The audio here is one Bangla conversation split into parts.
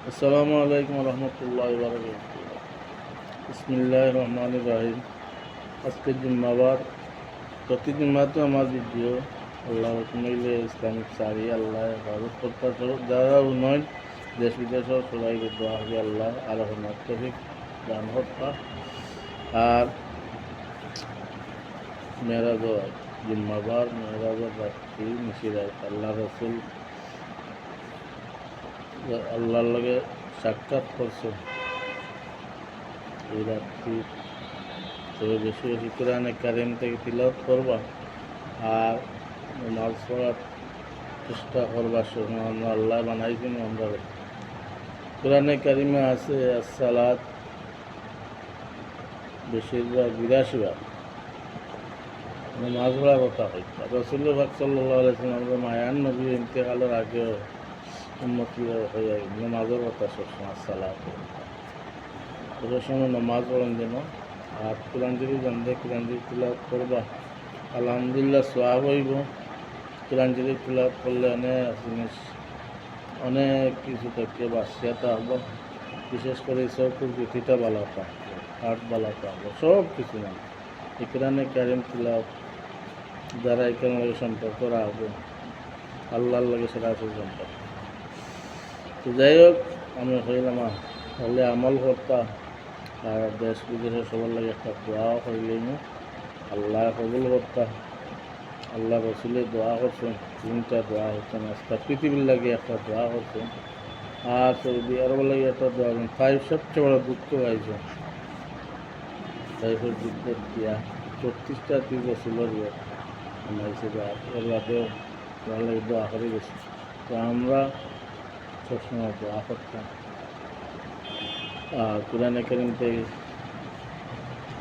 আসসালামু আলাইকুম রহমতুল্লাহ বারাকাতুহু। বিসমিল্লাহির রহমানির রহিম। আজকে জুম্মাবার। প্রতি জুম্মাতে আমার ভিডিও আল্লাহ হুকুমাইলে ইসলামিক সারি আল্লাহ হেফাজত করতে যারা উন্নয়ন দেশ বিদেশের সবাই দোয়া হবে আল্লাহ আরো তৌফিক দান হত্যা। আর মেরাজ জুম্মাবার মেরাজের রাত্রি নিশিরাত আল্লাহ রসুল আল্লাহর লগে সাক্ষাৎ করছে এই রাত্রি। তো বেশি বেশি কোরআনে কারিম থেকে তিলাওয়াত করবা আর নামাজ পড়ার চেষ্টা করবার সময় আমরা আল্লাহ বানাইছেন আমরা কোরআনে কারিমে আছে আসসালাত বেশিরভাগ 82 বার নামাজ পড়ার কথা হইতা রাসূলুল্লাহ পাক সাল্লাল্লাহু আলাইহি ওয়াসাল্লাম মায়ান নবী ইন্তেকালের আগে উম্মতি হয়ে নামাজের কথা সবসময় আসসালাত ওই সময় নামাজ পড়েন যেন আর কোরআন যদি জানতে কোরআন যদি তিলাওয়াত করবা আলহামদুলিল্লাহ সওয়াব হইব। কোরআন যদি তিলাওয়াত করলে অনেক জিনিস অনেক কিছু থেকে বাঁচিয়াতে হবো। বিশেষ করে চৌকুর পিঠিটা বালাতা হাট বালাতা হবো সব কিছু মানে এই কোরআনে কারিম তিলাওয়াত যারা এখানে লগে সম্পর্ক রাখবো আল্লাহর লগে সরাসরি সম্পর্ক। তো যাই হোক আমি হইলাম হলে আমল করতা আর দেশ বিদেশে সবার লাগে একটা দোয়াও হইলেই আল্লাহ কবুল করতা। আল্লাহ রসুলের দোয়া করছেন 3টা দোয়া হচ্ছেন আজকে পৃথিবীর লাগে একটা দোয়া করছেন আর সৌদি আরব লাগে একটা দোয়া করছেন। তাইফ সবচেয়ে বড় দুঃখ গাইছে তাইফের যুদ্ধের দিয়া 36টা তীর রসুলের বানাইছে এর বাদেও দোয়া লাগে দোয়া করে গেছে। তো আমরা সবসময় দোয়া করতাম আর কোরআনে কারিম থেকে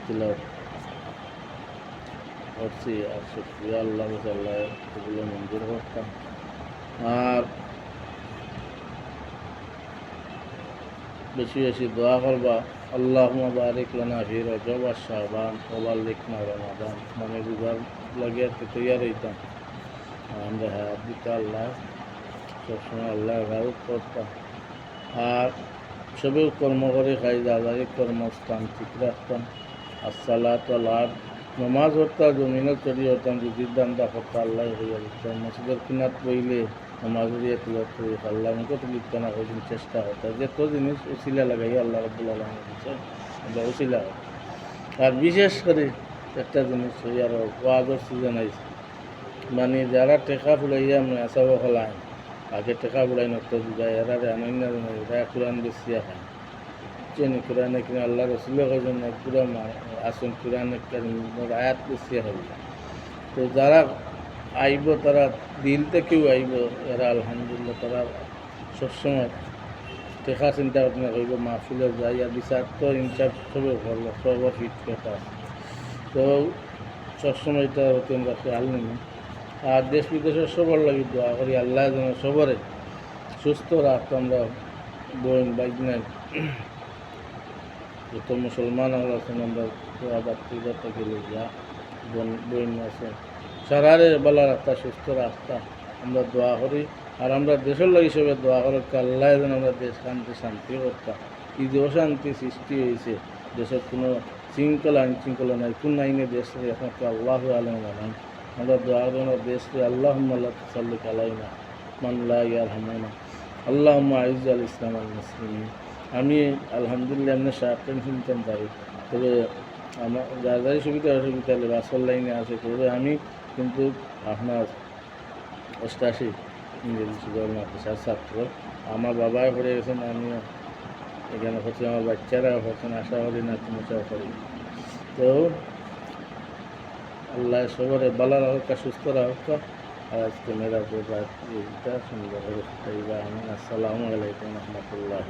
তিলাওয়াত করছি আর শুকরিয়া আল্লাহ আল্লাহ এগুলো মঞ্জুর করতাম। আর বেশি বেশি দোয়া করবা আল্লাহুম্মা বারিক লানা ফি রজব ওয়া শাবান ওয়া বাল্লিগনা রমাদান মানে রোজার লাগে তৈয়ার হইতাম আমরা হায়াত দিতে আল্লাহ সবসময় আল্লাহ হেফাজত করতাম আর সবে কর্ম করে খাই দাদারি কর্মস্থান ঠিক রাখতাম। আসসালাতু আলাদ নমাজ হত্যা জমিনে চড়ি হতাম রুজির দান্দা করতা আল্লাহ হইয়া দিতাম মসজিদের কিনাত বইলে নমাজ দিয়ে তিলাওয়াত করি আল্লাহ মুখে তুলিত না কদিন চেষ্টা হতো যত জিনিস উসিলা লাগাই আল্লাহ রাব্বুল আলামিন দিচ্ছে আমরা উসিলা আর বিশেষ করে একটা জিনিস হই আর ওয়াজের সিজন আইছে মানে যারা টেকা ফুলাইয়া মেসাব হলায় আগে টেকা ফুলাই নষ্ট বুঝায় এরা অনন্য এরা কোরআন বেশিয়া খায় চেনি কোরআনে কিনা আল্লাহ রসুলের জন্য পুরা আসুন কোরআনে আয়াত বেশিয়া হবে। তো যারা আইব তারা দিল থেকেও আইব এরা আলহামদুলিল্লাহ তারা সবসময় টেকা চিন্তা ভাবনা করব মাহফিলে যাই আর বিচার তো ইনসাফ সবে করবো সবার ফিট কথা তো সবসময় এটা তোমরা খেয়াল নেই আর দেশ বিদেশের সবার লাগে দোয়া করি আল্লাহ যেন সবরে সুস্থ রাখতো। আমরা বোন বাইক যত মুসলমান আছেন আমরা বাচ্চা গেলে যা বোন আছে সারারে বেলা রাস্তা সুস্থ রাস্তা আমরা দোয়া করি আর আমরা দেশের লোক হিসেবে দোয়া করি আল্লাহ যেন আমরা দেশ শান্তি করতাম। এই যে অশান্তি সৃষ্টি হয়েছে দেশের কোনো শৃঙ্খলা আইনশৃঙ্খলা নাই কোন আইনে দেশ একমাত্র আল্লাহ আলম বানাই আমরা দোয়া করি আমরা দেশকে আল্লাহুম্মা লা তুসাল্লিত আলাইনা মান লা ইয়ারহামুনা আল্লাহুম্মা আইজ্জাল ইসলাম আল মুসলিমিন। আমি আলহামদুলিল্লাহ এমনি শার্টেন শুনতাম পারি তবে আমার যার যারই সুবিধা অসুবিধা হলে বাসর লাইনে আছে তবে আমি কিন্তু আপনার 88 ইংরেজি সুগার মাদ্রাসার ছাত্র। আমার বাবাই পড়ে গেছেন আমিও এখানে হচ্ছে আমার বাচ্চারা হচ্ছেন আশা করি না কোনো করি। তো আল্লাহ সবরে বালা রাখা সুস্থ রাখা আর আজকে মেরা রাত সুন্দর আসসালামু আলাইকুম রহমতুল্লাহ।